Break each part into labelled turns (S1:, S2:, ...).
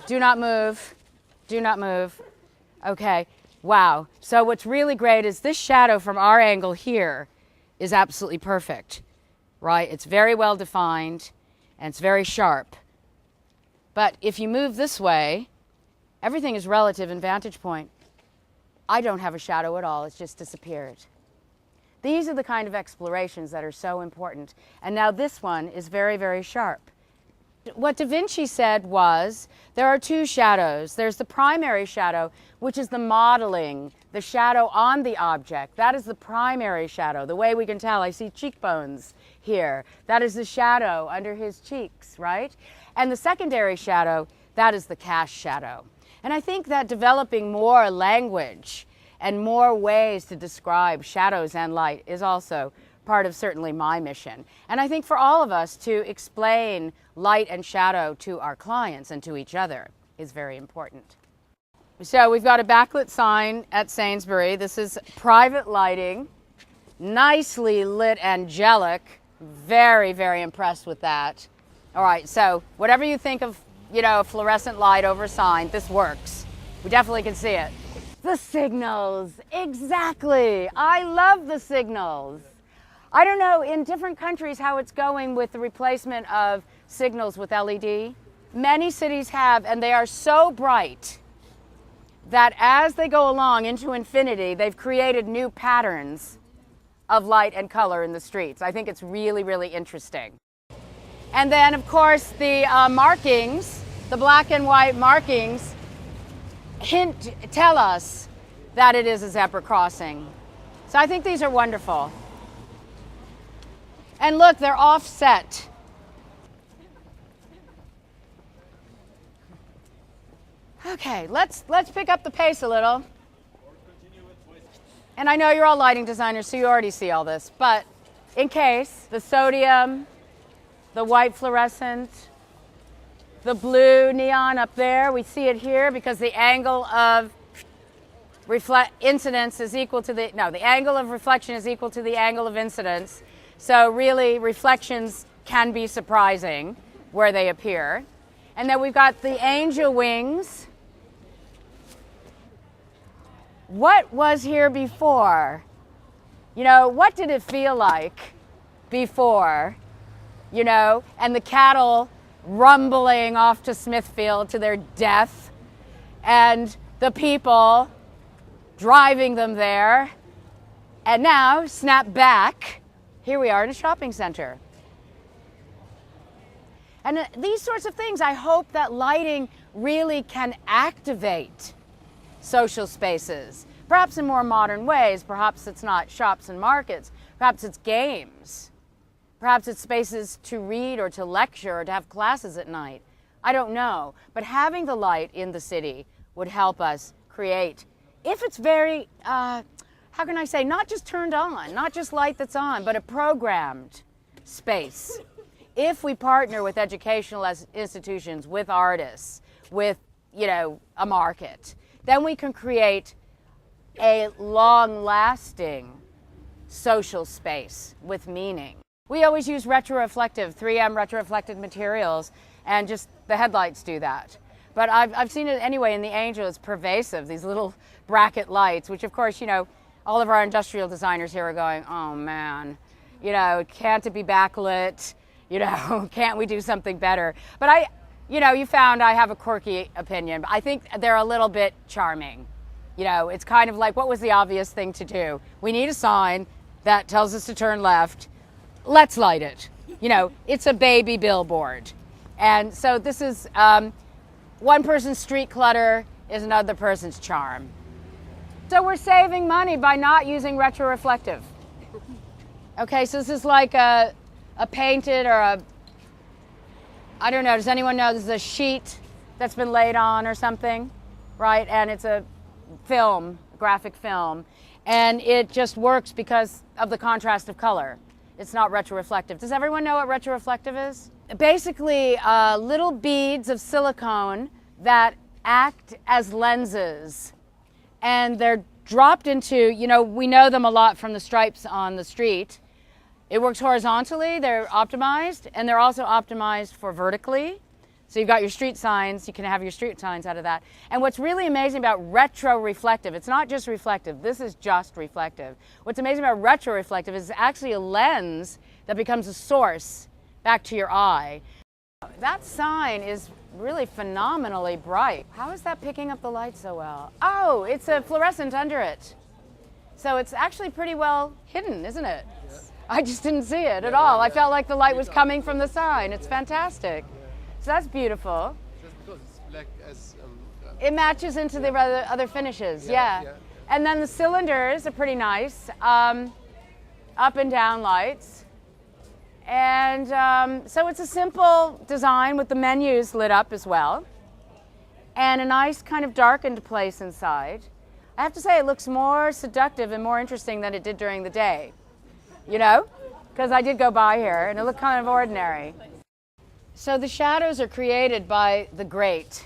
S1: Do not move. Do not move. Okay. Wow. So what's really great is this shadow from our angle here is absolutely perfect, right? It's very well defined and it's very sharp. But if you move this way, everything is relative in vantage point. I don't have a shadow at all. It's just disappeared. These are the kind of explorations that are so important. And now this one is very, very sharp. What Da Vinci said was there are two shadows. There's the primary shadow, which is the modeling, the shadow on the object. That is the primary shadow. The way we can tell, I see cheekbones here. That is the shadow under his cheeks, right? And the secondary shadow, that is the cast shadow. And I think that developing more language and more ways to describe shadows and light is also part of certainly my mission. And I think for all of us to explain light and shadow to our clients and to each other is very important. So we've got a backlit sign at Sainsbury. This is private lighting, nicely lit, angelic. Very, very impressed with that. All right, so whatever you think of, you know, a fluorescent light over a sign, this works. We definitely can see it. The signals, exactly. I love the signals. I don't know in different countries how it's going with the replacement of signals with LED. Many cities have, and they are so bright that as they go along into infinity, they've created new patterns of light and color in the streets. I think it's really, really interesting. And then, of course, the markings, the black and white markings, tell us that it is a zebra crossing. So I think these are wonderful. And look, they're offset. Okay, let's pick up the pace a little. And I know you're all lighting designers, so you already see all this, but in case, the sodium, the white fluorescent, the blue neon up there, we see it here because the angle of incidence is equal to the angle of reflection is equal to the angle of incidence. So really, reflections can be surprising where they appear. And then we've got the angel wings. What was here before? You know, what did it feel like before? You know, and the cattle rumbling off to Smithfield to their death, and the people driving them there. And now, snap back. Here we are in a shopping center. And these sorts of things, I hope that lighting really can activate social spaces. Perhaps in more modern ways. Perhaps it's not shops and markets. Perhaps it's games. Perhaps it's spaces to read or to lecture or to have classes at night. I don't know. But having the light in the city would help us create, if it's very, how can I say, not just turned on, not just light that's on, but a programmed space. If we partner with educational institutions, with artists, with, you know, a market, then we can create a long-lasting social space with meaning. We always use retroreflective, 3M retroreflective materials, and just the headlights do that. But I've seen it anyway in the Angel. It's pervasive, these little bracket lights, which of course, you know, all of our industrial designers here are going, oh man, you know, can't it be backlit? You know, can't we do something better? But you know, you found I have a quirky opinion, but I think they're a little bit charming. You know, it's kind of like, what was the obvious thing to do? We need a sign that tells us to turn left. Let's light it. You know, it's a baby billboard. And so this is, one person's street clutter is another person's charm. So we're saving money by not using retroreflective. Okay, so this is like a painted or I don't know, does anyone know this is a sheet that's been laid on or something, right? And it's a film, graphic film, and it just works because of the contrast of color. It's not retroreflective. Does everyone know what retroreflective is? Basically, little beads of silicone that act as lenses, and they're dropped into, you know, we know them a lot from the stripes on the street. It works horizontally, they're optimized, and they're also optimized for vertically. So you've got your street signs, you can have your street signs out of that. And what's really amazing about retroreflective, it's not just reflective, this is just reflective. What's amazing about retroreflective is it's actually a lens that becomes a source back to your eye. That sign is really phenomenally bright. How is that picking up the light so well? Oh, it's a fluorescent under it. So it's actually pretty well hidden, isn't it? Yeah. I just didn't see it at all. I felt like the light was coming from the sign. It's fantastic. So that's beautiful.
S2: Just because it's black as...
S1: it matches into the other finishes, yeah. And then the cylinders are pretty nice. Up and down lights. And so it's a simple design with the menus lit up as well. And a nice kind of darkened place inside. I have to say it looks more seductive and more interesting than it did during the day. You know? Because I did go by here and it looked kind of ordinary. So the shadows are created by the grate,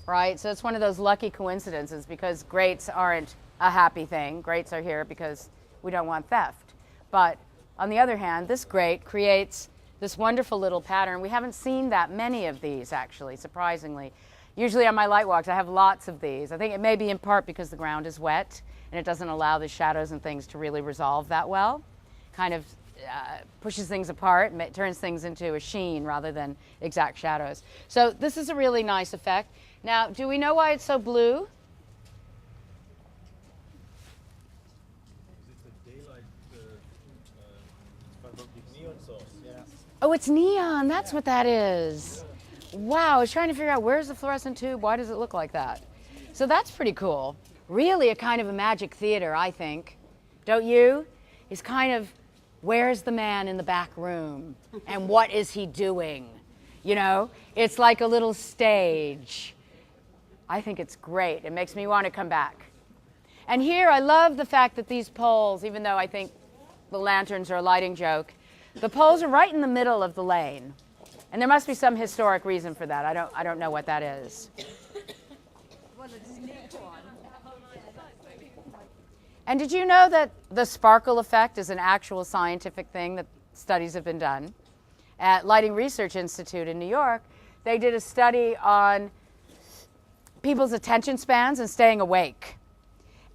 S1: right? So it's one of those lucky coincidences because grates aren't a happy thing. Grates are here because we don't want theft. But on the other hand, this grate creates this wonderful little pattern. We haven't seen that many of these, actually, surprisingly. Usually on my light walks, I have lots of these. I think it may be in part because the ground is wet and it doesn't allow the shadows and things to really resolve that well. Kind of pushes things apart, turns things into a sheen rather than exact shadows. So this is a really nice effect. Now, do we know why it's so blue? Oh, it's neon. That's what that is. Wow, I was trying to figure out where's the fluorescent tube? Why does it look like that? So that's pretty cool. Really a kind of a magic theater, I think. Don't you? It's kind of, where's the man in the back room? And what is he doing? You know, it's like a little stage. I think it's great. It makes me want to come back. And here I love the fact that these poles, even though I think the lanterns are a lighting joke, the poles are right in the middle of the lane. And there must be some historic reason for that. I don't know what that is. And did you know that the sparkle effect is an actual scientific thing that studies have been done? At Lighting Research Institute in New York, they did a study on people's attention spans and staying awake.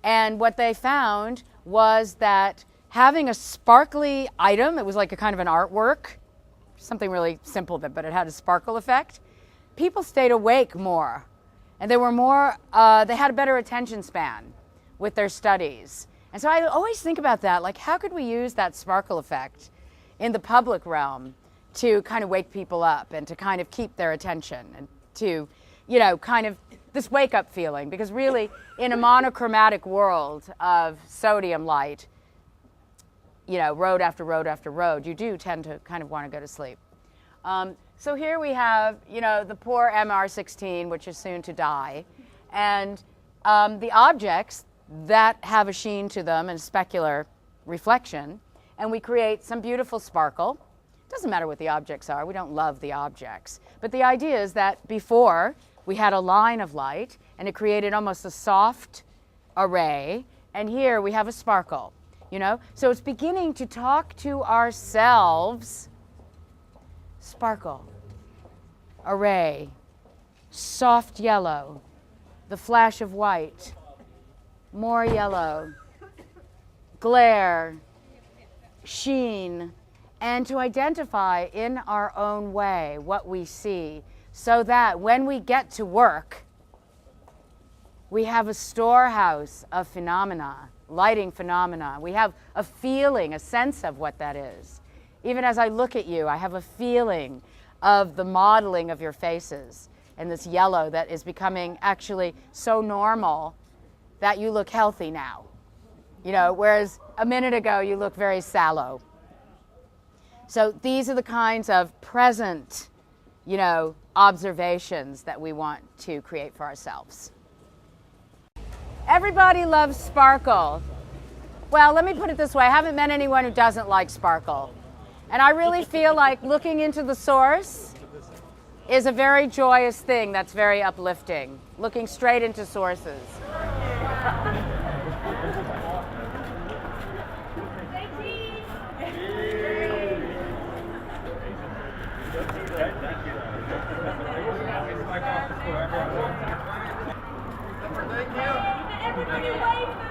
S1: And what they found was that having a sparkly item, it was like a kind of an artwork, something really simple, but it had a sparkle effect. People stayed awake more, and they were more, they had a better attention span with their studies. And so I always think about that, like how could we use that sparkle effect in the public realm to kind of wake people up and to kind of keep their attention and to, you know, kind of this wake-up feeling, because really in a monochromatic world of sodium light, you know, road after road after road, you do tend to kind of want to go to sleep. So here we have, you know, the poor MR16, which is soon to die, and the objects that have a sheen to them and specular reflection, and we create some beautiful sparkle. Doesn't matter what the objects are, we don't love the objects. But the idea is that before, we had a line of light, and it created almost a soft array, and here we have a sparkle. You know, so it's beginning to talk to ourselves. Sparkle, array, soft yellow, the flash of white, more yellow, glare, sheen, and to identify in our own way what we see, so that when we get to work, we have a storehouse of phenomena, lighting phenomena. We have a feeling, a sense of what that is. Even as I look at you, I have a feeling of the modeling of your faces and this yellow that is becoming actually so normal that you look healthy now. You know, whereas a minute ago you look very sallow. So these are the kinds of present, you know, observations that we want to create for ourselves. Everybody loves sparkle. Well, let me put it this way. I haven't met anyone who doesn't like sparkle. And I really feel like looking into the source is a very joyous thing that's very uplifting. Looking straight into sources.
S3: Thank you. Everybody wave